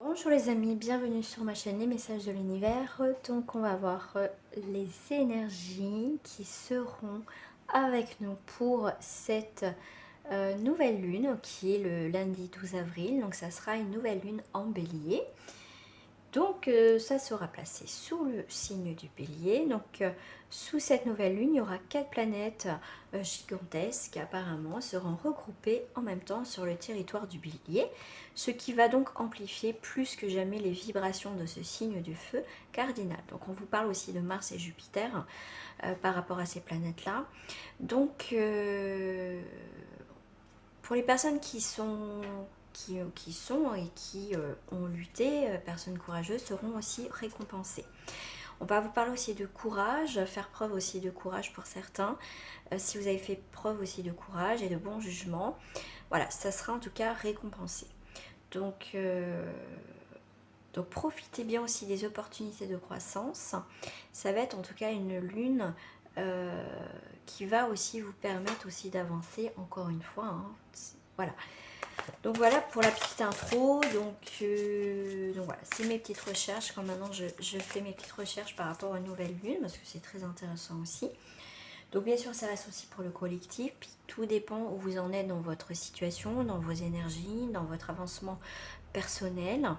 Bonjour les amis, bienvenue sur ma chaîne Les Messages de l'Univers. Donc on va voir les énergies qui seront avec nous pour cette nouvelle lune qui est le lundi 12 avril. Donc ça sera une nouvelle lune en bélier. Donc ça sera placé sous le signe du bélier. Donc sous cette nouvelle lune, il y aura 4 planètes gigantesques apparemment seront regroupées en même temps sur le territoire du bélier. Ce qui va donc amplifier plus que jamais les vibrations de ce signe du feu cardinal. Donc on vous parle aussi de Mars et Jupiter par rapport à ces planètes-là. Donc pour les personnes qui sont et qui ont lutté, personnes courageuses, seront aussi récompensées. On va vous parler aussi de courage, faire preuve aussi de courage pour certains. Si vous avez fait preuve aussi de courage et de bon jugement, voilà, ça sera en tout cas récompensé. Donc profitez bien aussi des opportunités de croissance. Ça va être en tout cas une lune qui va aussi vous permettre aussi d'avancer encore une fois. Hein. Voilà. Donc voilà pour la petite intro. Donc voilà, c'est mes petites recherches. Quand maintenant je fais mes petites recherches par rapport aux nouvelles lunes, parce que c'est très intéressant aussi. Donc bien sûr, ça reste aussi pour le collectif. Puis tout dépend où vous en êtes dans votre situation, dans vos énergies, dans votre avancement personnel.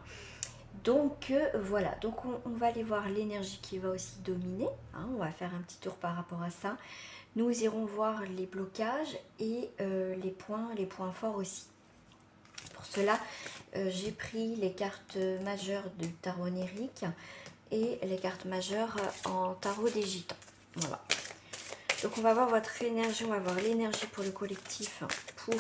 Donc voilà, donc on va aller voir l'énergie qui va aussi dominer. Hein, on va faire un petit tour par rapport à ça. Nous irons voir les blocages et les points forts aussi. Pour cela, j'ai pris les cartes majeures du tarot onirique et les cartes majeures en tarot des gitans. Voilà. Donc on va voir votre énergie, on va voir l'énergie pour le collectif pour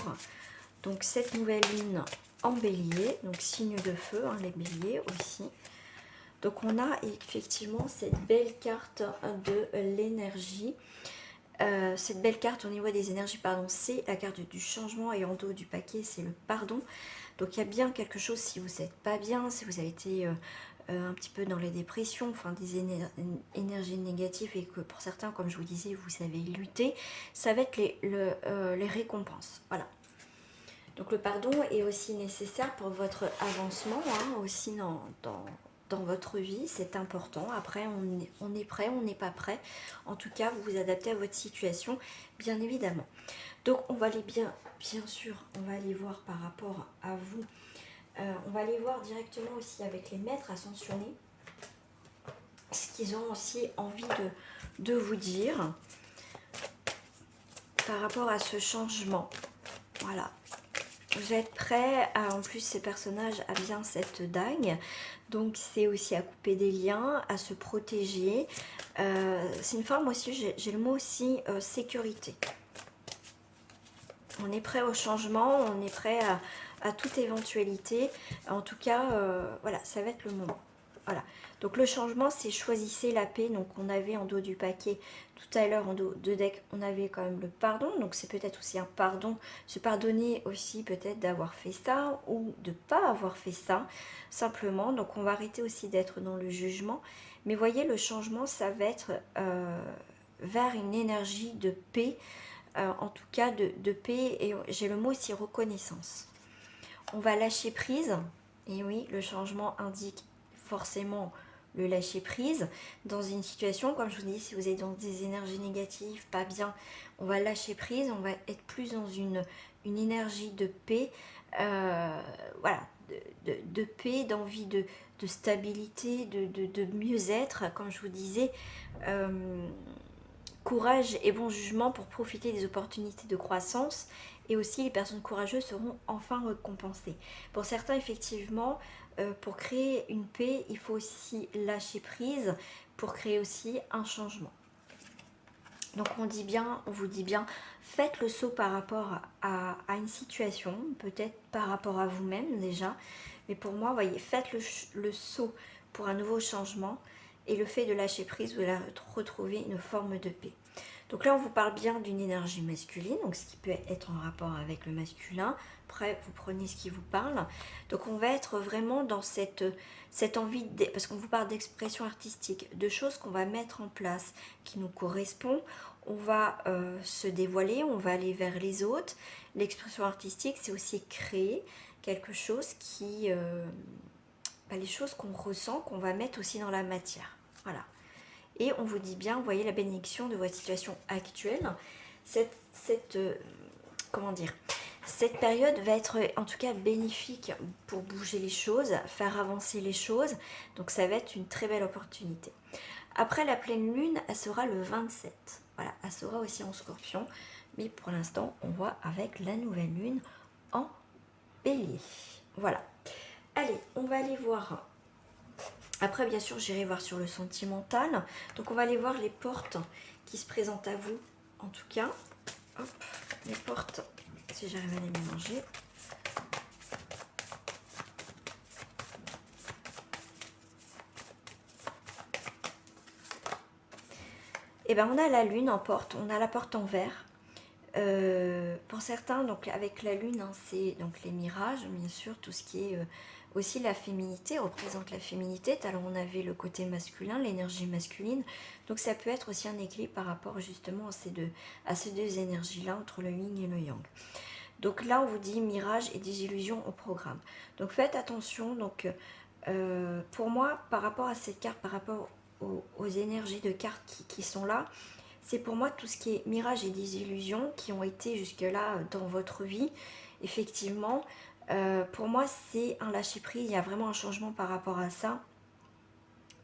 donc cette nouvelle lune en bélier, donc signe de feu, hein, les béliers aussi. Donc on a effectivement cette belle carte de l'énergie. Cette belle carte au niveau des énergies, pardon, c'est la carte du changement et en dos du paquet, c'est le pardon. Donc il y a bien quelque chose, si vous n'êtes pas bien, si vous avez été un petit peu dans les dépressions, enfin des énergies négatives et que pour certains, comme je vous disais, vous avez lutté, ça va être les récompenses. Voilà. Donc le pardon est aussi nécessaire pour votre avancement, hein, aussi dans votre vie, c'est important. Après, on est prêt, on n'est pas prêt. En tout cas, vous vous adaptez à votre situation, bien évidemment. Donc on va aller bien sûr, on va aller voir par rapport à vous. On va aller voir directement aussi avec les maîtres ascensionnés ce qu'ils ont aussi envie de vous dire par rapport à ce changement. Voilà. Vous êtes prêts à, en plus ces personnages a bien cette dague, donc c'est aussi à couper des liens, à se protéger. C'est une forme aussi, j'ai le mot aussi sécurité. On est prêt au changement, on est prêt à toute éventualité. En tout cas, voilà, ça va être le moment. Voilà. Donc le changement, c'est choisissez la paix. Donc on avait en dos du paquet, tout à l'heure en dos de deck, on avait quand même le pardon. Donc c'est peut-être aussi un pardon, se pardonner aussi peut-être d'avoir fait ça ou de ne pas avoir fait ça, simplement. Donc on va arrêter aussi d'être dans le jugement. Mais voyez, le changement, ça va être vers une énergie de paix, en tout cas de paix, et j'ai le mot aussi reconnaissance. On va lâcher prise, et oui, le changement indique forcément le lâcher prise dans une situation, comme je vous dis, si vous êtes dans des énergies négatives, pas bien, on va lâcher prise, on va être plus dans une énergie de paix, voilà, de paix, d'envie de stabilité, de mieux-être, comme je vous disais, courage et bon jugement pour profiter des opportunités de croissance, et aussi les personnes courageuses seront enfin récompensées. Pour certains, effectivement, pour créer une paix, il faut aussi lâcher prise pour créer aussi un changement. Donc on vous dit bien, faites le saut par rapport à une situation, peut-être par rapport à vous-même déjà, mais pour moi, voyez, faites le saut pour un nouveau changement, et le fait de lâcher prise, vous allez retrouver une forme de paix. Donc là, on vous parle bien d'une énergie masculine, donc ce qui peut être en rapport avec le masculin. Après, vous prenez ce qui vous parle. Donc on va être vraiment dans cette envie, parce qu'on vous parle d'expression artistique, de choses qu'on va mettre en place, qui nous correspond. On va se dévoiler, on va aller vers les autres. L'expression artistique, c'est aussi créer quelque chose les choses qu'on ressent, qu'on va mettre aussi dans la matière. Voilà. Et on vous dit bien, vous voyez la bénédiction de votre situation actuelle. Comment dire, cette période va être en tout cas bénéfique pour bouger les choses, faire avancer les choses. Donc ça va être une très belle opportunité. Après la pleine lune, elle sera le 27. Voilà, elle sera aussi en Scorpion. Mais pour l'instant, on voit avec la nouvelle lune en Bélier. Voilà. Allez, on va aller voir. Après, bien sûr, j'irai voir sur le sentimental. Donc, on va aller voir les portes qui se présentent à vous. En tout cas, hop, les portes, si j'arrive à les mélanger. Et bien, on a la lune en porte. On a la porte en vert. Pour certains, donc avec la lune, hein, c'est donc les mirages, bien sûr, tout ce qui est aussi la féminité, représente la féminité. Alors on avait le côté masculin, l'énergie masculine, donc ça peut être aussi un équilibre par rapport justement à ces deux énergies-là, entre le yin et le yang. Donc là, on vous dit mirage et désillusion au programme. Donc faites attention, donc pour moi, par rapport à cette carte, par rapport aux énergies de cartes qui sont là, c'est pour moi tout ce qui est mirage et désillusion qui ont été jusque-là dans votre vie. Effectivement, pour moi, c'est un lâcher-prise. Il y a vraiment un changement par rapport à ça.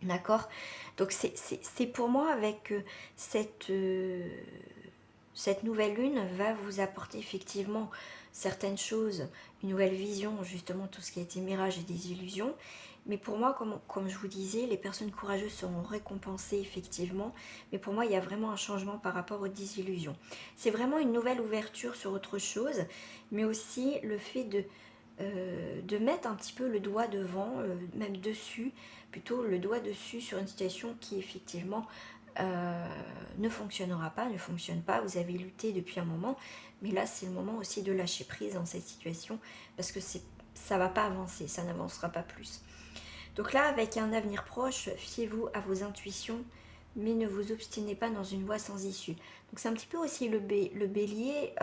D'accord? Donc, c'est pour moi avec cette nouvelle lune va vous apporter effectivement certaines choses, une nouvelle vision, justement tout ce qui a été mirage et désillusion. Mais pour moi, comme je vous disais, les personnes courageuses seront récompensées effectivement. Mais pour moi, il y a vraiment un changement par rapport aux désillusions. C'est vraiment une nouvelle ouverture sur autre chose, mais aussi le fait de mettre un petit peu le doigt devant, même dessus, plutôt le doigt dessus sur une situation qui effectivement ne fonctionnera pas, ne fonctionne pas. Vous avez lutté depuis un moment, mais là c'est le moment aussi de lâcher prise dans cette situation parce que ça va pas avancer, ça n'avancera pas plus. Donc là, avec un avenir proche, fiez-vous à vos intuitions, mais ne vous obstinez pas dans une voie sans issue. Donc c'est un petit peu aussi le bélier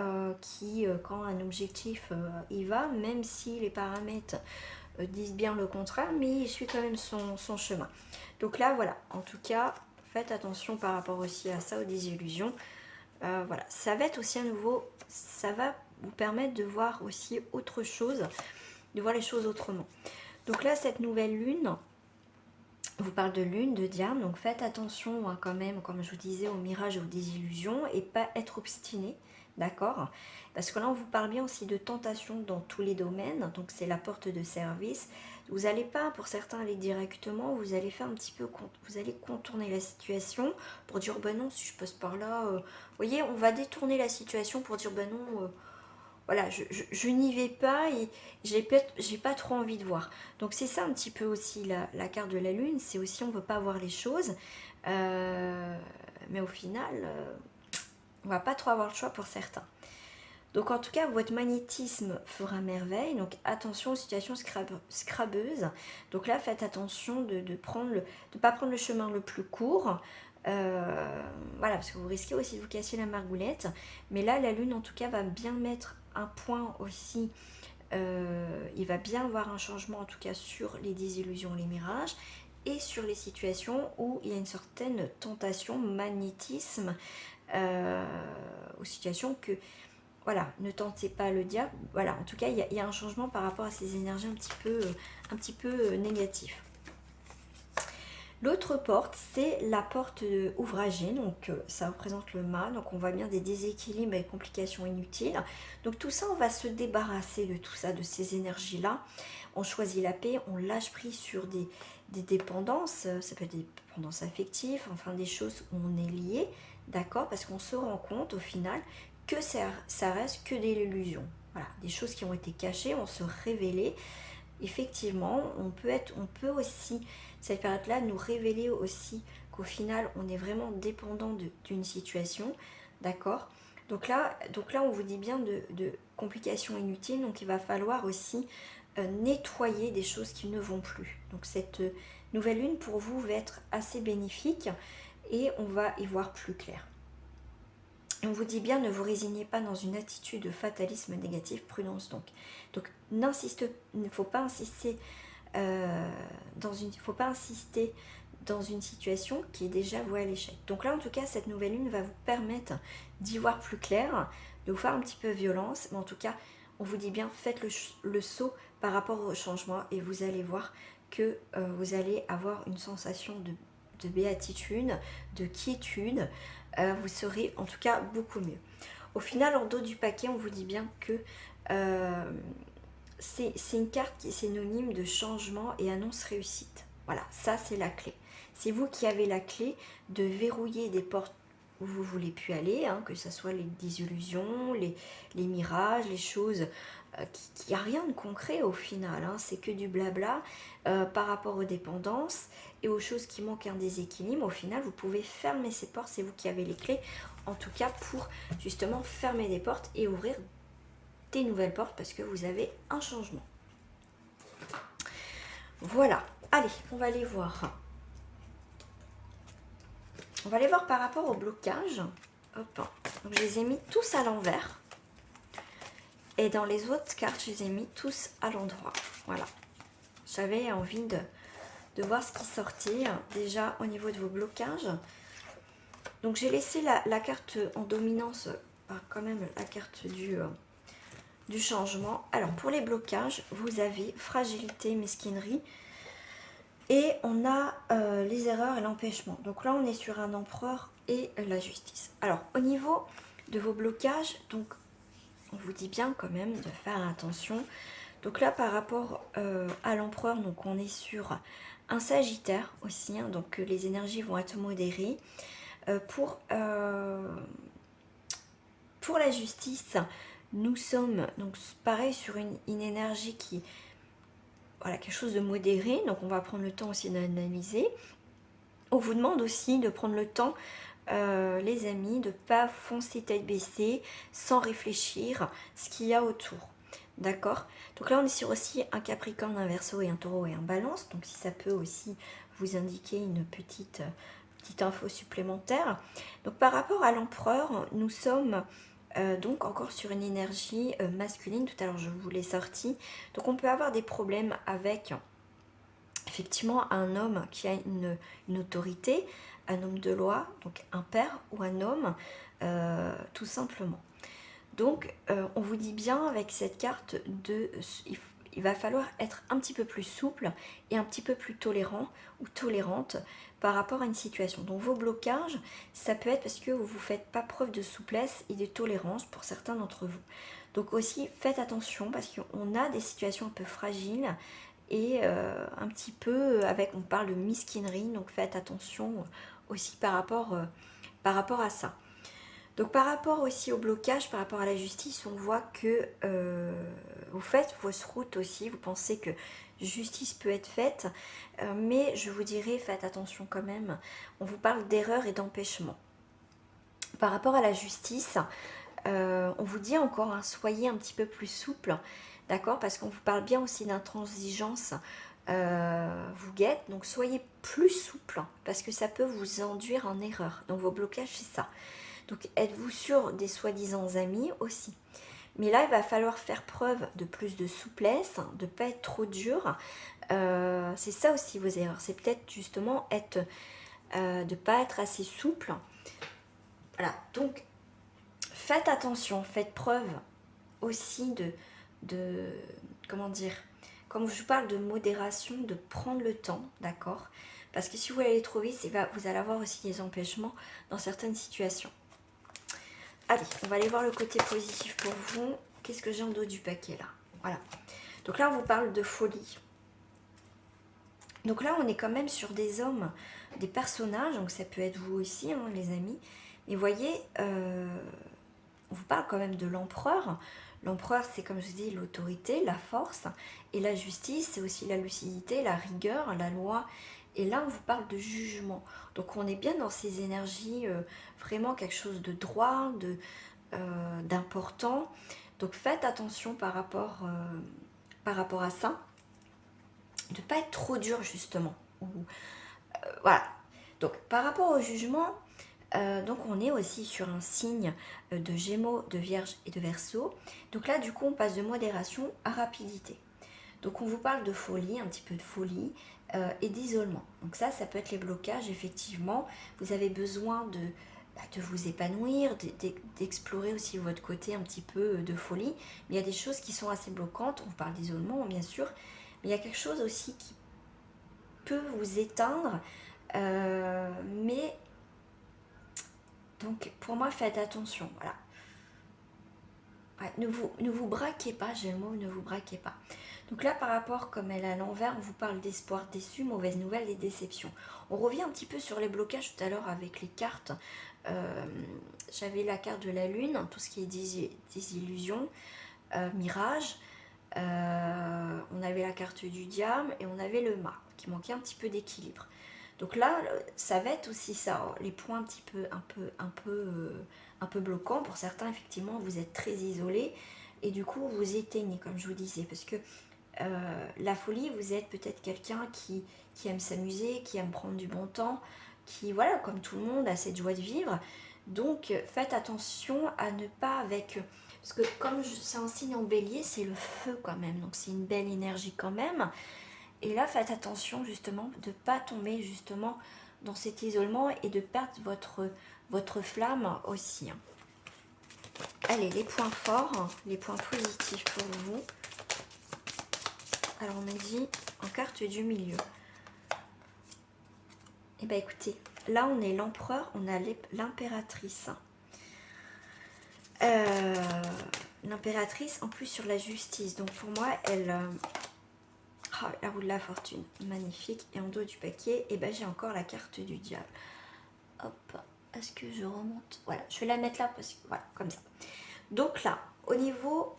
qui, quand un objectif y va, même si les paramètres disent bien le contraire, mais il suit quand même son chemin. Donc là, voilà, en tout cas, faites attention par rapport aussi à ça, aux désillusions. Voilà, ça va être aussi à nouveau, ça va vous permettre de voir aussi autre chose, de voir les choses autrement. Donc là, cette nouvelle lune vous parle de lune, de diable, donc faites attention hein, quand même, comme je vous disais, aux mirages et aux désillusions, et pas être obstiné, d'accord? Parce que là, on vous parle bien aussi de tentation dans tous les domaines, donc c'est la porte de service. Vous n'allez pas, pour certains, aller directement, vous allez faire un petit peu, vous allez contourner la situation pour dire, ben non, si je passe par là, vous voyez, on va détourner la situation pour dire, ben non, voilà, je n'y vais pas et j'ai pas trop envie de voir. Donc c'est ça un petit peu aussi la carte de la lune, c'est aussi on veut pas voir les choses, mais au final, on va pas trop avoir le choix pour certains. Donc en tout cas, votre magnétisme fera merveille, donc attention aux situations scrabeuses. Donc là, faites attention de pas prendre le chemin le plus court, voilà, parce que vous risquez aussi de vous casser la margoulette. Mais là, la lune, en tout cas, va bien mettre un point aussi. Il va bien avoir un changement, en tout cas, sur les désillusions, les mirages, et sur les situations où il y a une certaine tentation, magnétisme, aux situations que, voilà, ne tentez pas le diable. Voilà, en tout cas, il y a un changement par rapport à ces énergies un petit peu négatives. L'autre porte, c'est la porte ouvragée, donc ça représente le mât, donc on voit bien des déséquilibres et complications inutiles. Donc tout ça, on va se débarrasser de tout ça, de ces énergies-là. On choisit la paix, on lâche prise sur des dépendances, ça peut être des dépendances affectives, enfin des choses où on est lié, d'accord? Parce qu'on se rend compte au final que ça reste que des illusions. Voilà, des choses qui ont été cachées, on se révélait. Effectivement, on peut aussi, cette période-là, nous révéler aussi qu'au final, on est vraiment dépendant d'une situation, d'accord? Donc là, on vous dit bien de complications inutiles, donc il va falloir aussi nettoyer des choses qui ne vont plus. Donc cette nouvelle lune, pour vous, va être assez bénéfique et on va y voir plus clair. On vous dit bien, ne vous résignez pas dans une attitude de fatalisme négatif, prudence donc. Donc il ne faut pas insister il ne faut pas insister dans une situation qui est déjà vouée à l'échec. Donc là, en tout cas, cette nouvelle lune va vous permettre d'y voir plus clair, de vous faire un petit peu violence, mais en tout cas, on vous dit bien, faites le saut par rapport au changement et vous allez voir que vous allez avoir une sensation de béatitude, de quiétude, vous serez en tout cas beaucoup mieux. Au final, en dos du paquet, on vous dit bien que c'est une carte qui est synonyme de changement et annonce réussite. Voilà, ça c'est la clé. C'est vous qui avez la clé de verrouiller des portes où vous ne voulez plus aller, hein, que ce soit les désillusions, les mirages, les choses qui a rien de concret au final, hein, c'est que du blabla par rapport aux dépendances et aux choses qui manquent un déséquilibre. Au final, vous pouvez fermer ces portes, c'est vous qui avez les clés, en tout cas pour justement fermer des portes et ouvrir des nouvelles portes parce que vous avez un changement. Voilà, allez, on va aller voir. On va aller voir par rapport au blocage. Hop. Donc, je les ai mis tous à l'envers. Et dans les autres cartes, je les ai mis tous à l'endroit. Voilà. J'avais envie de voir ce qui sortait déjà au niveau de vos blocages. Donc, j'ai laissé la carte en dominance, quand même la carte du changement. Alors, pour les blocages, vous avez fragilité, mesquinerie. Et on a les erreurs et l'empêchement. Donc là, on est sur un empereur et la justice. Alors, au niveau de vos blocages, donc on vous dit bien quand même de faire attention. Donc là, par rapport à l'empereur, donc on est sur un sagittaire aussi. Hein, donc les énergies vont être modérées. Pour la justice, nous sommes donc pareil sur une énergie qui... Voilà, quelque chose de modéré, donc on va prendre le temps aussi d'analyser. On vous demande aussi de prendre le temps, les amis, de ne pas foncer tête baissée, sans réfléchir ce qu'il y a autour. D'accord? Donc là, on est sur aussi un Capricorne, un Verseau et un Taureau et un Balance. Donc si ça peut aussi vous indiquer une petite info supplémentaire. Donc par rapport à l'Empereur, nous sommes... donc encore sur une énergie masculine, tout à l'heure je vous l'ai sorti. Donc on peut avoir des problèmes avec effectivement un homme qui a une autorité, un homme de loi, donc un père ou un homme, tout simplement. Donc on vous dit bien avec cette carte, il va falloir être un petit peu plus souple et un petit peu plus tolérant ou tolérante par rapport à une situation. Donc vos blocages, ça peut être parce que vous ne faites pas preuve de souplesse et de tolérance pour certains d'entre vous. Donc aussi faites attention parce qu'on a des situations un peu fragiles et un petit peu avec, on parle de mesquinerie, donc faites attention aussi par rapport à ça. Donc par rapport aussi au blocage, par rapport à la justice, on voit que vous faites fausse route aussi, vous pensez que justice peut être faite, mais je vous dirais, faites attention quand même, on vous parle d'erreur et d'empêchement. Par rapport à la justice, on vous dit encore, hein, soyez un petit peu plus souple, d'accord, parce qu'on vous parle bien aussi d'intransigeance, vous guette, donc soyez plus souple, parce que ça peut vous induire en erreur, donc vos blocages c'est ça. Donc êtes-vous sûr des soi-disant amis aussi. Mais là, il va falloir faire preuve de plus de souplesse, de ne pas être trop dur. C'est ça aussi vos erreurs. C'est peut-être justement de ne pas être assez souple. Voilà, donc faites attention, faites preuve aussi de comment dire, comme je vous parle de modération, de prendre le temps, d'accord? Parce que si vous allez trop vite, vous allez avoir aussi des empêchements dans certaines situations. Allez, on va aller voir le côté positif pour vous. Qu'est-ce que j'ai en dos du paquet là? Voilà. Donc là, on vous parle de folie. Donc là, on est quand même sur des hommes, des personnages. Donc ça peut être vous aussi, hein, les amis. Mais vous voyez, on vous parle quand même de l'empereur. L'empereur, c'est comme je vous dis, l'autorité, la force. Et la justice, c'est aussi la lucidité, la rigueur, la loi. Et là, on vous parle de jugement. Donc, on est bien dans ces énergies, vraiment quelque chose de droit, d'important. Donc, faites attention par rapport à ça. De ne pas être trop dur, justement. Voilà. Donc, par rapport au jugement, donc on est aussi sur un signe de Gémeaux, de Vierge et de Verseau. Donc là, du coup, on passe de modération à rapidité. Donc on vous parle de folie, un petit peu de folie et d'isolement. Donc ça peut être les blocages, effectivement. Vous avez besoin de vous épanouir, d'explorer aussi votre côté un petit peu de folie. Mais il y a des choses qui sont assez bloquantes. On parle d'isolement, bien sûr. Mais il y a quelque chose aussi qui peut vous éteindre. Mais donc pour moi, faites attention. Voilà. Ouais, ne vous braquez pas, j'ai le mot, ne vous braquez pas. Donc là, par rapport, comme elle est à l'envers, on vous parle d'espoir déçu, mauvaise nouvelle et déception. On revient un petit peu sur les blocages tout à l'heure avec les cartes. J'avais la carte de la lune, tout ce qui est des illusions, mirage. On avait la carte du diable et on avait le mât, qui manquait un petit peu d'équilibre. Donc là, ça va être aussi ça, les points un peu bloquants. Pour certains, effectivement, vous êtes très isolés et du coup, vous éteignez, comme je vous disais, parce que la folie, vous êtes peut-être quelqu'un qui aime s'amuser, qui aime prendre du bon temps, qui, voilà, comme tout le monde, a cette joie de vivre. Donc, faites attention à ne pas avec... Parce que comme c'est un signe en bélier, c'est le feu quand même, donc c'est une belle énergie quand même. Et là, faites attention justement de ne pas tomber justement dans cet isolement et de perdre votre flamme aussi. Allez, les points forts, les points positifs pour vous. Alors, on me dit en carte du milieu. Eh bien, écoutez, là, on est l'empereur, on a l'impératrice. L'impératrice, en plus, sur la justice. Donc, pour moi, elle... la roue de la fortune, magnifique. Et en dos du paquet, eh ben, j'ai encore la carte du diable. Hop, est-ce que je remonte? Voilà, je vais la mettre là, parce que, voilà, comme ça. Donc là, au niveau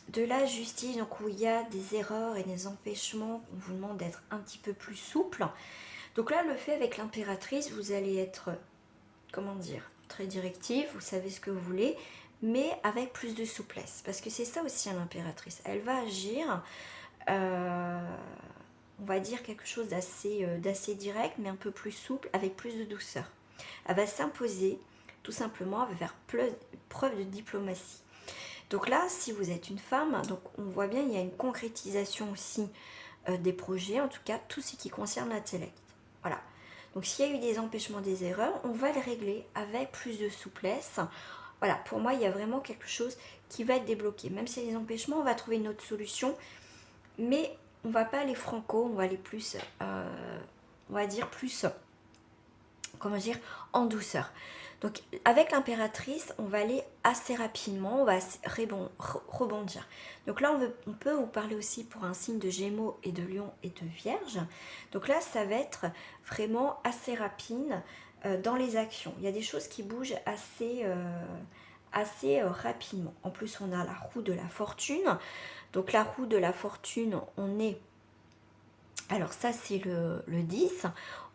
de la justice, donc où il y a des erreurs et des empêchements, on vous demande d'être un petit peu plus souple. Donc là, le fait avec l'impératrice, vous allez être, comment dire, très directif, vous savez ce que vous voulez, mais avec plus de souplesse. Parce que c'est ça aussi l'impératrice. Elle va agir, on va dire quelque chose d'assez direct, mais un peu plus souple, avec plus de douceur. Elle va s'imposer, tout simplement, elle va faire preuve de diplomatie. Donc là, si vous êtes une femme, donc on voit bien, il y a une concrétisation aussi des projets, en tout cas, tout ce qui concerne l'intellect. Voilà. Donc s'il y a eu des empêchements, des erreurs, on va les régler avec plus de souplesse. Voilà, pour moi, il y a vraiment quelque chose qui va être débloqué. Même s'il y a des empêchements, on va trouver une autre solution. Mais on va pas aller franco, on va aller plus, on va dire plus, comment dire, en douceur. Donc avec l'impératrice, on va aller assez rapidement, on va rebondir. Donc là, on peut vous parler aussi pour un signe de Gémeaux et de Lion et de Vierge. Donc là, ça va être vraiment assez rapide dans les actions. Il y a des choses qui bougent assez rapidement. En plus, on a la roue de la fortune. Donc la roue de la fortune, on est... Alors ça, c'est le 10.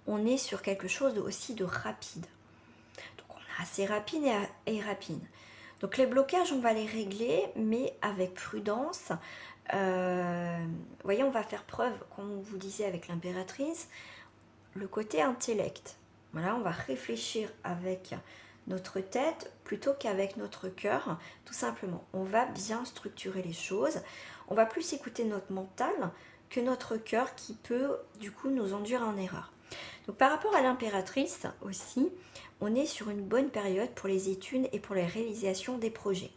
On est sur quelque chose aussi de rapide. Assez rapide et rapide. Donc les blocages, on va les régler, mais avec prudence. Voyez, on va faire preuve, comme on vous disait avec l'impératrice, le côté intellect. Voilà, on va réfléchir avec notre tête plutôt qu'avec notre cœur, tout simplement. On va bien structurer les choses. On va plus écouter notre mental que notre cœur qui peut, du coup, nous induire en erreur. Donc par rapport à l'impératrice aussi, on est sur une bonne période pour les études et pour les réalisations des projets.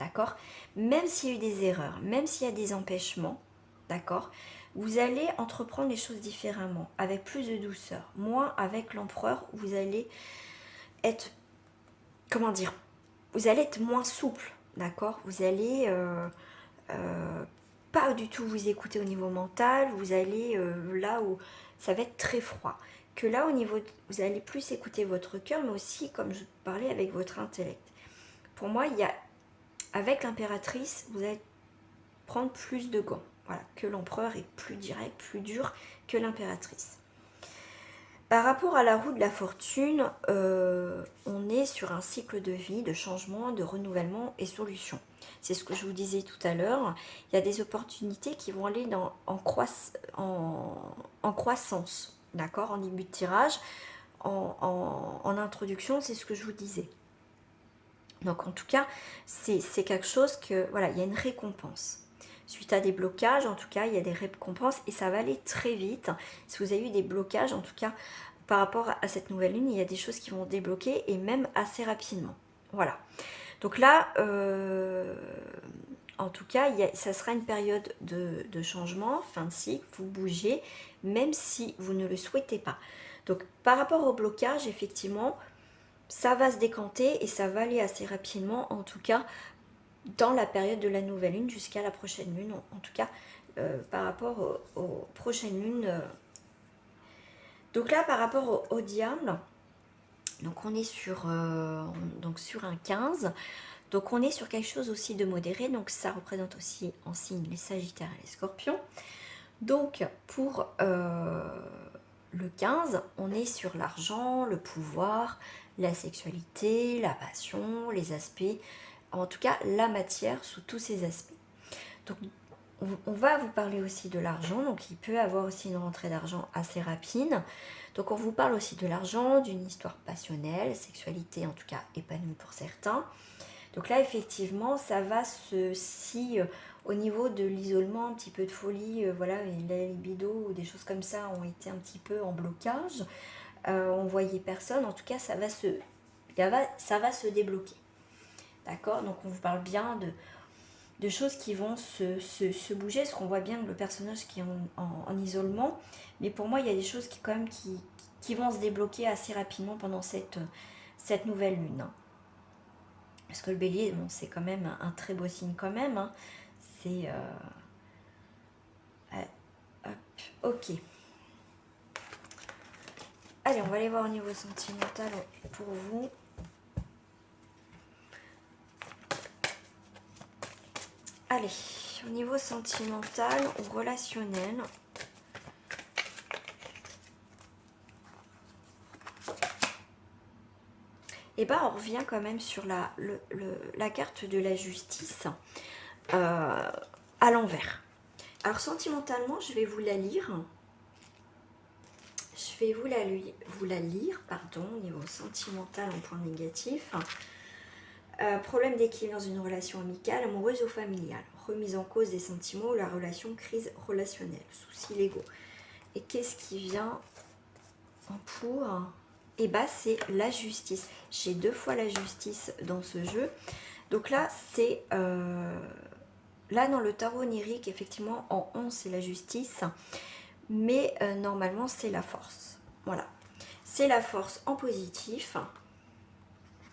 D'accord? Même s'il y a eu des erreurs, même s'il y a des empêchements, d'accord? Vous allez entreprendre les choses différemment, avec plus de douceur. Moins avec l'empereur, vous allez être, comment dire, vous allez être moins souple, d'accord? Vous allez pas du tout vous écouter au niveau mental, vous allez là où ça va être très froid. Que là, au niveau, vous allez plus écouter votre cœur, mais aussi, comme je parlais, avec votre intellect. Pour moi, il y a, avec l'impératrice, vous allez prendre plus de gants. Voilà, que l'empereur est plus direct, plus dur que l'impératrice. Par rapport à la roue de la fortune, on est sur un cycle de vie, de changement, de renouvellement et solution. C'est ce que je vous disais tout à l'heure. Il y a des opportunités qui vont aller en croissance. D'accord, en début de tirage, en introduction, c'est ce que je vous disais. Donc en tout cas, c'est quelque chose que, voilà, il y a une récompense. suite à des blocages. En tout cas, il y a des récompenses et ça va aller très vite. Si vous avez eu des blocages, en tout cas, par rapport à cette nouvelle lune, il y a des choses qui vont débloquer et même assez rapidement. Voilà. Donc là, en tout cas, ça sera une période de changement, fin de cycle, vous bougez, même si vous ne le souhaitez pas. Donc par rapport au blocage, effectivement, ça va se décanter et ça va aller assez rapidement, en tout cas, dans la période de la nouvelle lune jusqu'à la prochaine lune, en tout cas, par rapport aux prochaines lunes. Donc là, par rapport au diable, donc on est sur un 15, donc on est sur quelque chose aussi de modéré, donc ça représente aussi en signe les Sagittaires et les Scorpions. Donc pour le 15, on est sur l'argent, le pouvoir, la sexualité, la passion, les aspects, en tout cas la matière sous tous ces aspects. Donc on va vous parler aussi de l'argent, donc il peut avoir aussi une rentrée d'argent assez rapide. Donc on vous parle aussi de l'argent, d'une histoire passionnelle, sexualité en tout cas épanouie pour certains. Donc là effectivement ça va si au niveau de l'isolement, un petit peu de folie, voilà, la libido ou des choses comme ça ont été un petit peu en blocage, on voyait personne, en tout cas ça va se débloquer. D'accord, donc on vous parle bien de choses qui vont se bouger, parce qu'on voit bien le personnage qui est en isolement, mais pour moi il y a des choses qui quand même qui vont se débloquer assez rapidement pendant cette nouvelle lune. Parce que le bélier, bon, c'est quand même un très beau signe quand même, hein. C'est hop, ok. Allez, on va aller voir au niveau sentimental pour vous. Allez, au niveau sentimental ou relationnel. Et ben on revient quand même sur la carte de la justice à l'envers. Alors sentimentalement, je vais vous la lire. Je vais vous la lire, pardon, au niveau sentimental en point négatif. Problème d'équilibre dans une relation amicale, amoureuse ou familiale. Remise en cause des sentiments ou la relation, crise relationnelle. Soucis légaux. Et qu'est-ce qui vient en pour? Et bah c'est la justice. J'ai 2 fois la justice dans ce jeu. Donc là, c'est... là, dans le tarot onirique, effectivement, en 11, c'est la justice. Mais normalement, c'est la force. Voilà. C'est la force en positif.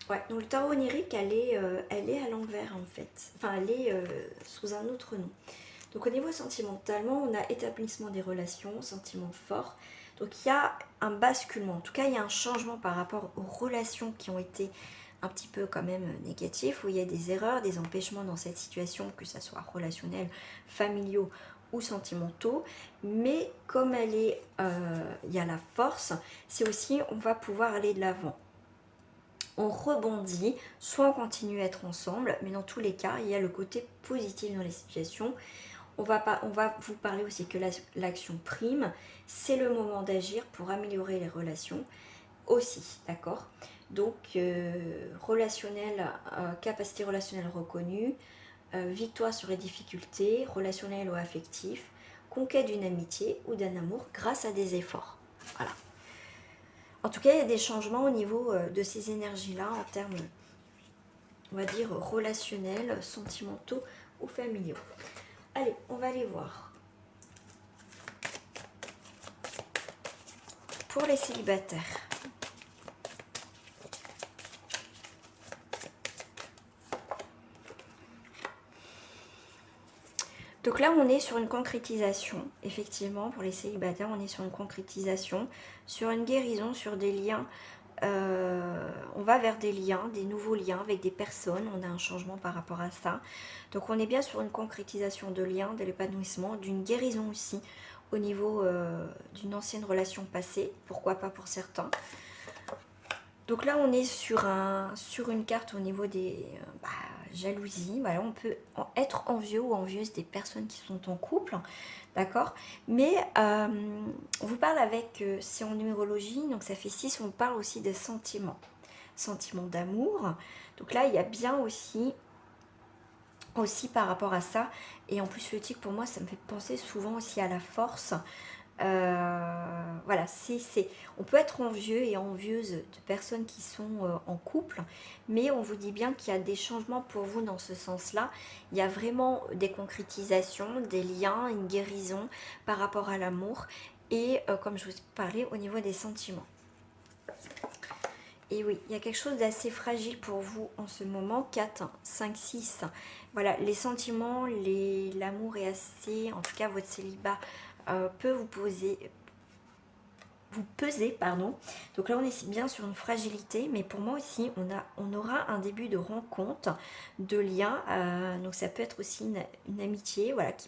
Ouais, donc le tarot onirique, elle est à l'envers, en fait. Enfin, elle est sous un autre nom. Donc au niveau sentimentalement, on a établissement des relations, sentiments forts. Donc il y a un basculement, en tout cas il y a un changement par rapport aux relations qui ont été un petit peu quand même négatifs, où il y a des erreurs, des empêchements dans cette situation, que ce soit relationnel, familiaux ou sentimentaux. Mais comme il y a la force, c'est aussi on va pouvoir aller de l'avant. On rebondit, soit on continue à être ensemble, mais dans tous les cas, il y a le côté positif dans les situations. On va vous parler aussi que l'action prime, c'est le moment d'agir pour améliorer les relations aussi, d'accord? Donc, relationnel, capacité relationnelle reconnue, victoire sur les difficultés, relationnelles ou affectives, conquête d'une amitié ou d'un amour grâce à des efforts. Voilà. En tout cas, il y a des changements au niveau de ces énergies-là en termes, on va dire, relationnels, sentimentaux ou familiaux. Allez, on va aller voir. Pour les célibataires. Donc là, on est sur une concrétisation. Effectivement, pour les célibataires, on est sur une concrétisation, sur une guérison, sur des liens. On va vers des liens, des nouveaux liens avec des personnes. On a un changement par rapport à ça. Donc on est bien sur une concrétisation de liens, de l'épanouissement, d'une guérison aussi au niveau d'une ancienne relation passée. Pourquoi pas pour certains. Donc là, on est sur une carte au niveau des jalousies. Voilà, on peut être envieux ou envieuse des personnes qui sont en couple, d'accord? Mais on vous parle avec, c'est en numérologie, donc ça fait 6, on vous parle aussi de sentiments d'amour. Donc là, il y a bien aussi aussi par rapport à ça. Et en plus, le tigre, pour moi, ça me fait penser souvent aussi à la force. Voilà, on peut être envieux et envieuse de personnes qui sont en couple, mais on vous dit bien qu'il y a des changements pour vous dans ce sens-là. Il y a vraiment des concrétisations, des liens, une guérison par rapport à l'amour et comme je vous parlais au niveau des sentiments. Et oui, il y a quelque chose d'assez fragile pour vous en ce moment. 4, 5, 6. Voilà, les sentiments, l'amour est assez... En tout cas, votre célibat peut vous peser, pardon. Donc là, on est bien sur une fragilité. Mais pour moi aussi, on aura un début de rencontre, de lien. Donc ça peut être aussi une amitié, voilà, qui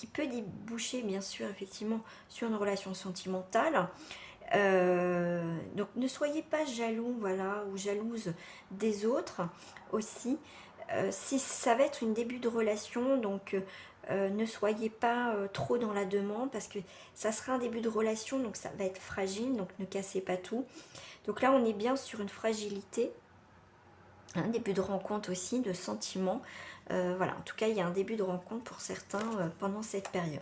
peut déboucher, bien sûr, effectivement, sur une relation sentimentale. Donc ne soyez pas jaloux, voilà, ou jalouse des autres aussi. Si ça va être une début de relation, donc ne soyez pas trop dans la demande parce que ça sera un début de relation, donc ça va être fragile, donc ne cassez pas tout. Donc là, on est bien sur une fragilité, un début de rencontre aussi, de sentiments. Voilà, en tout cas, il y a un début de rencontre pour certains pendant cette période.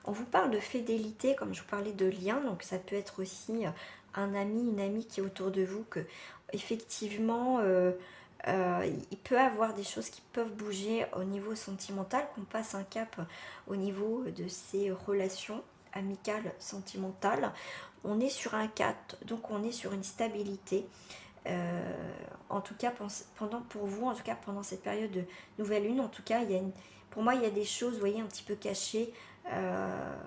On vous parle de fidélité, comme je vous parlais de lien, donc ça peut être aussi un ami, une amie qui est autour de vous, que effectivement, il peut avoir des choses qui peuvent bouger au niveau sentimental, qu'on passe un cap au niveau de ces relations amicales, sentimentales. On est sur un 4, donc on est sur une stabilité. En tout cas, pour vous, en tout cas pendant cette période de nouvelle lune, en tout cas, pour moi, il y a des choses, vous voyez, un petit peu cachées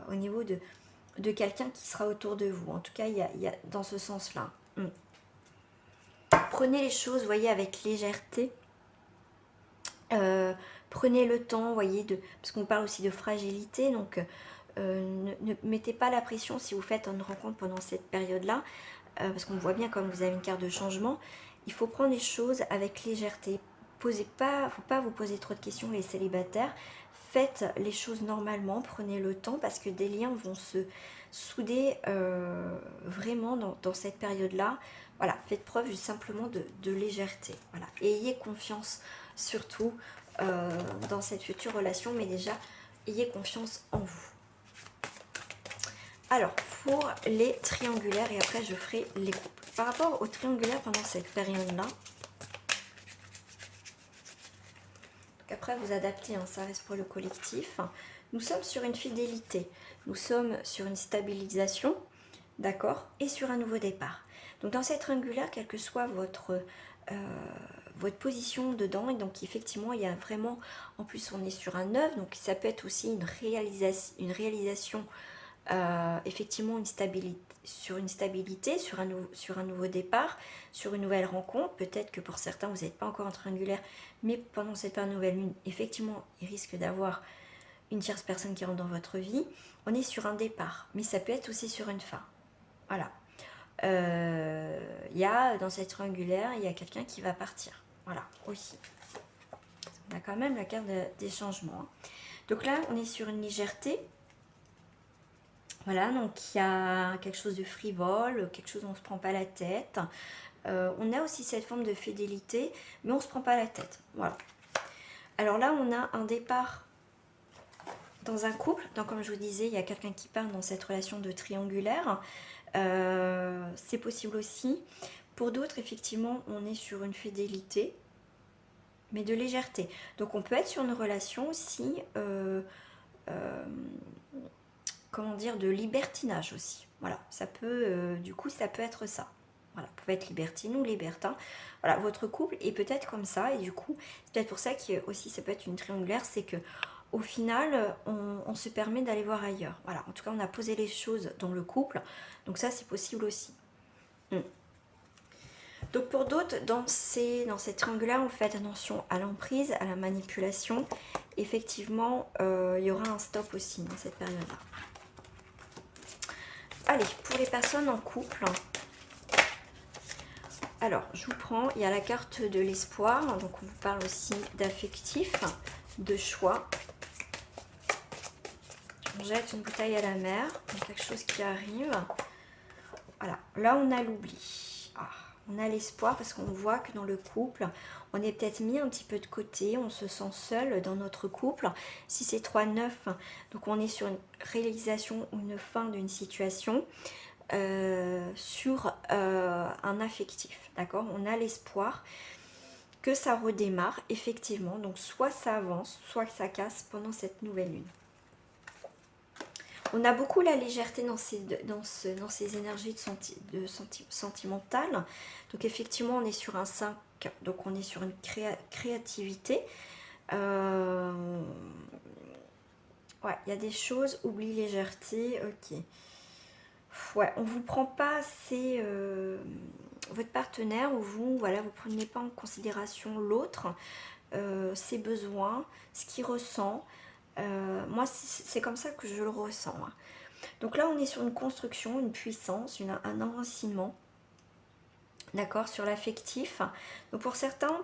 au niveau de quelqu'un qui sera autour de vous. En tout cas, il y a dans ce sens-là. Prenez les choses, vous voyez, avec légèreté. Prenez le temps, voyez, parce qu'on parle aussi de fragilité, donc ne mettez pas la pression si vous faites une rencontre pendant cette période-là, parce qu'on voit bien comme vous avez une carte de changement. Il faut prendre les choses avec légèreté. Il ne faut pas vous poser trop de questions, les célibataires. Faites les choses normalement, prenez le temps, parce que des liens vont se souder vraiment dans cette période-là. Voilà, faites preuve juste simplement de légèreté. Voilà. Et ayez confiance surtout dans cette future relation, mais déjà, ayez confiance en vous. Alors, pour les triangulaires, et après je ferai les couples. Par rapport aux triangulaires pendant cette période-là, après vous adaptez, hein, ça reste pour le collectif. Nous sommes sur une fidélité, nous sommes sur une stabilisation, d'accord, et sur un nouveau départ. Donc dans cette triangulaire, quelle que soit votre position dedans, et donc effectivement il y a vraiment, en plus on est sur un 9, donc ça peut être aussi une réalisation effectivement sur une stabilité, sur un nouveau départ, sur une nouvelle rencontre. Peut-être que pour certains vous n'êtes pas encore en triangulaire, mais pendant cette période nouvelle lune, effectivement il risque d'avoir une tierce personne qui rentre dans votre vie. On est sur un départ, mais ça peut être aussi sur une fin. Voilà. Il y a dans cette triangulaire, il y a quelqu'un qui va partir. Voilà, aussi. On a quand même la carte des changements. Hein. Donc là, on est sur une légèreté. Voilà, donc il y a quelque chose de frivole, quelque chose où on ne se prend pas la tête. On a aussi cette forme de fidélité, mais on ne se prend pas la tête. Voilà. Alors là, on a un départ dans un couple. Donc comme je vous disais, il y a quelqu'un qui part dans cette relation de triangulaire. C'est possible aussi. Pour d'autres, effectivement, on est sur une fidélité, mais de légèreté. Donc on peut être sur une relation aussi... comment dire, de libertinage aussi. Voilà, ça peut, du coup, ça peut être ça. Voilà, vous pouvez être libertine ou libertin. Voilà, votre couple est peut-être comme ça, et du coup, c'est peut-être pour ça que aussi ça peut être une triangulaire, c'est que au final, on se permet d'aller voir ailleurs. Voilà, en tout cas, on a posé les choses dans le couple, donc ça, c'est possible aussi. Donc pour d'autres, dans cette triangulaire, vous faites attention à l'emprise, à la manipulation. Effectivement, il y aura un stop aussi dans cette période-là. Allez, pour les personnes en couple, alors je vous prends, il y a la carte de l'espoir, donc on vous parle aussi d'affectif, de choix. On jette une bouteille à la mer, quelque chose qui arrive. Voilà, là on a l'oubli. Ah, On a l'espoir parce qu'on voit que dans le couple, on est peut-être mis un petit peu de côté, on se sent seul dans notre couple. Si c'est 3-9, donc on est sur une réalisation ou une fin d'une situation sur un affectif, d'accord? On a l'espoir que ça redémarre, effectivement. Donc soit ça avance, soit que ça casse pendant cette nouvelle lune. On a beaucoup la légèreté dans ces énergies sentimentales. Donc effectivement, on est sur un 5, donc on est sur une créativité. Ouais, il y a des choses, oublie légèreté, ok. Ouais, on ne vous prend pas assez votre partenaire, ou vous, voilà, vous ne prenez pas en considération l'autre, ses besoins, ce qu'il ressent. Moi, c'est comme ça que je le ressens. Hein. Donc là, on est sur une construction, une puissance, un enracinement, d'accord, sur l'affectif. Donc pour certains,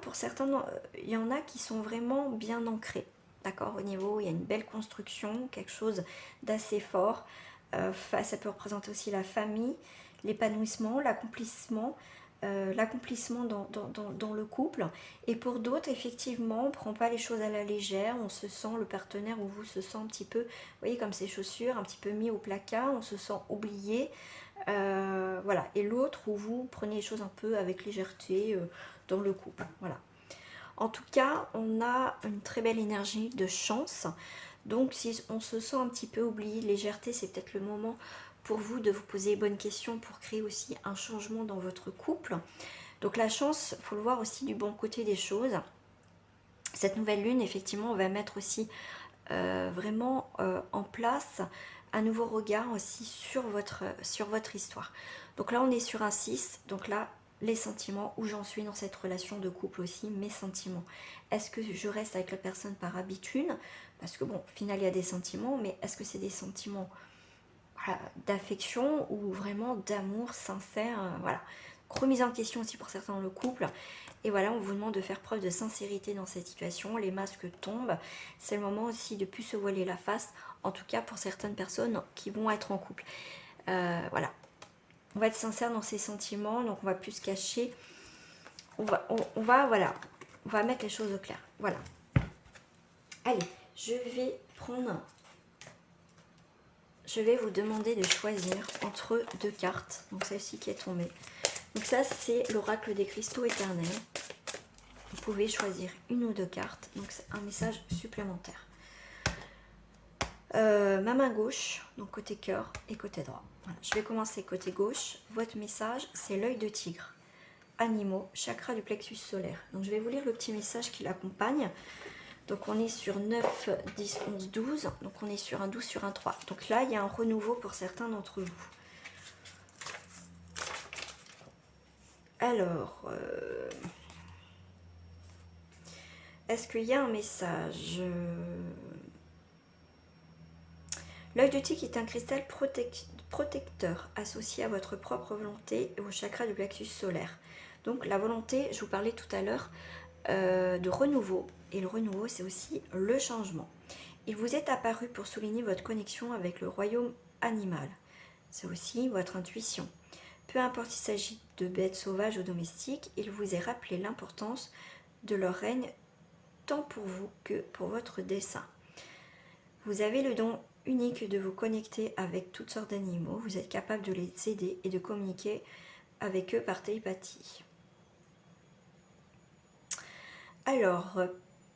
il y en a qui sont vraiment bien ancrés, d'accord, au niveau, il y a une belle construction, quelque chose d'assez fort. Ça peut représenter aussi la famille, l'épanouissement, l'accomplissement, dans le couple. Et pour d'autres, effectivement, on ne prend pas les choses à la légère, on se sent, le partenaire ou vous se sent un petit peu, vous voyez, comme ces chaussures, un petit peu mis au placard, on se sent oublié. Voilà. Et l'autre où vous prenez les choses un peu avec légèreté dans le couple. Voilà. En tout cas, on a une très belle énergie de chance. Donc si on se sent un petit peu oublié, légèreté, c'est peut-être le moment pour vous de vous poser les bonnes questions pour créer aussi un changement dans votre couple. Donc la chance, il faut le voir aussi du bon côté des choses. Cette nouvelle lune, effectivement, on va mettre aussi vraiment en place un nouveau regard aussi sur votre histoire. Donc là, on est sur un 6, donc là, les sentiments, où j'en suis dans cette relation de couple aussi, mes sentiments. Est-ce que je reste avec la personne par habitude? Parce que bon, au final, il y a des sentiments, mais est-ce que c'est des sentiments voilà, d'affection ou vraiment d'amour sincère? Voilà. Remise en question aussi pour certains dans le couple. Et voilà, on vous demande de faire preuve de sincérité dans cette situation. Les masques tombent. C'est le moment aussi de ne plus se voiler la face. En tout cas, pour certaines personnes qui vont être en couple. Voilà. On va être sincère dans ses sentiments. Donc, on va plus se cacher. Voilà. On va mettre les choses au clair. Voilà. Allez, je vais vous demander de choisir entre deux cartes. Donc, celle-ci qui est tombée. Donc ça, c'est l'oracle des cristaux éternels. Vous pouvez choisir une ou deux cartes. Donc c'est un message supplémentaire. Ma main gauche, donc côté cœur et côté droit. Voilà. Je vais commencer côté gauche. Votre message, c'est l'œil de tigre. Animaux, chakra du plexus solaire. Donc je vais vous lire le petit message qui l'accompagne. Donc on est sur 9, 10, 11, 12. Donc on est sur un 12 sur un 3. Donc là, il y a un renouveau pour certains d'entre vous. Alors, est-ce qu'il y a un message? L'œil de tigre est un cristal protecteur associé à votre propre volonté et au chakra du plexus solaire. Donc la volonté, je vous parlais tout à l'heure de renouveau. Et le renouveau, c'est aussi le changement. Il vous est apparu pour souligner votre connexion avec le royaume animal. C'est aussi votre intuition. Peu importe s'il s'agit de bêtes sauvages ou domestiques, il vous est rappelé l'importance de leur règne tant pour vous que pour votre dessein. Vous avez le don unique de vous connecter avec toutes sortes d'animaux. Vous êtes capable de les aider et de communiquer avec eux par télépathie. Alors,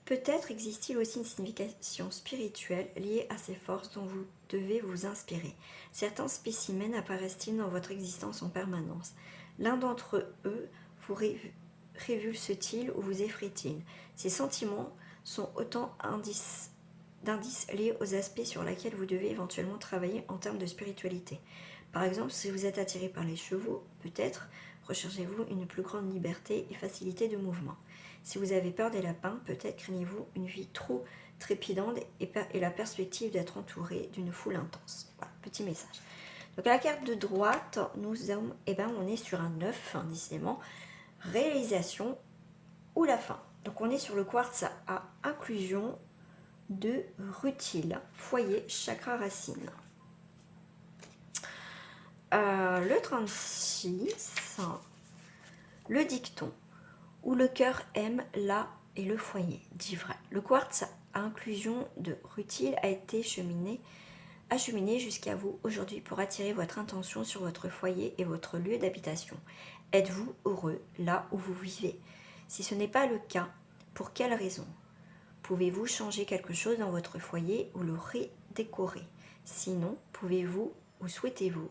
peut-être existe-t-il aussi une signification spirituelle liée à ces forces dont vous devez vous inspirer. Certains spécimens apparaissent-ils dans votre existence en permanence? L'un d'entre eux vous révulse-t-il ou vous effraie-t-il? Ces sentiments sont autant d'indices liés aux aspects sur lesquels vous devez éventuellement travailler en termes de spiritualité. Par exemple, si vous êtes attiré par les chevaux, peut-être recherchez-vous une plus grande liberté et facilité de mouvement. Si vous avez peur des lapins, peut-être craignez-vous une vie trop trépidante et la perspective d'être entouré d'une foule intense. Voilà, petit message. Donc à la carte de droite, on est sur un 9, décidément, réalisation ou la fin. Donc on est sur le quartz à inclusion de rutile, foyer, chakra racine. Le 36, Le dicton, où le cœur aime, là est le foyer, dit vrai. Le quartz à inclusion de rutile a été acheminé jusqu'à vous aujourd'hui pour attirer votre intention sur votre foyer et votre lieu d'habitation. Êtes-vous heureux là où vous vivez? Si ce n'est pas le cas, pour quelle raison? Pouvez-vous changer quelque chose dans votre foyer ou le redécorer? Sinon, pouvez-vous ou souhaitez-vous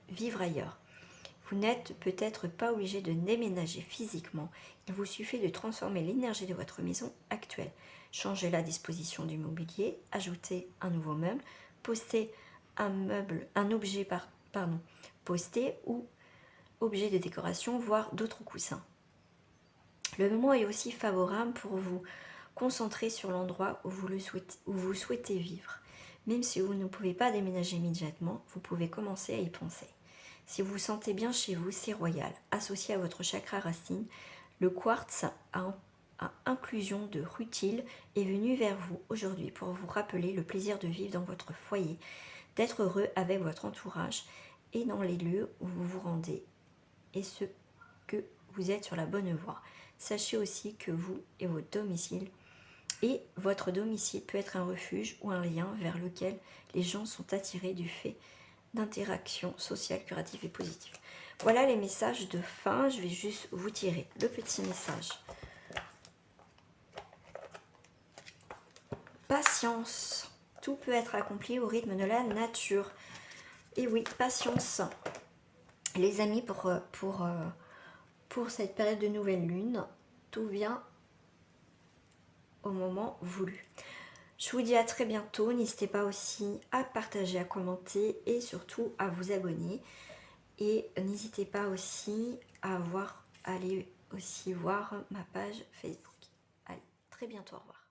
vivre ailleurs? Vous n'êtes peut-être pas obligé de déménager physiquement. Il vous suffit de transformer l'énergie de votre maison actuelle. Changez la disposition du mobilier, ajoutez un nouveau meuble, postez postez ou objet de décoration, voire d'autres coussins. Le moment est aussi favorable pour vous concentrer sur l'endroit où vous souhaitez vivre. Même si vous ne pouvez pas déménager immédiatement, vous pouvez commencer à y penser. Si vous vous sentez bien chez vous, c'est royal. Associé à votre chakra racine, le quartz à inclusion de rutile est venu vers vous aujourd'hui pour vous rappeler le plaisir de vivre dans votre foyer, d'être heureux avec votre entourage et dans les lieux où vous vous rendez, et ce que vous êtes sur la bonne voie. Sachez aussi que vous et votre domicile peut être un refuge ou un lien vers lequel les gens sont attirés du fait d'interactions sociales, curatives et positives. Voilà les messages de fin. Je vais juste vous tirer le petit message. Patience. Tout peut être accompli au rythme de la nature. Et oui, patience. Les amis, pour cette période de nouvelle lune, tout vient au moment voulu. Je vous dis à très bientôt. N'hésitez pas aussi à partager, à commenter et surtout à vous abonner. Et n'hésitez pas aussi à aller aussi voir ma page Facebook. Allez, très bientôt, au revoir.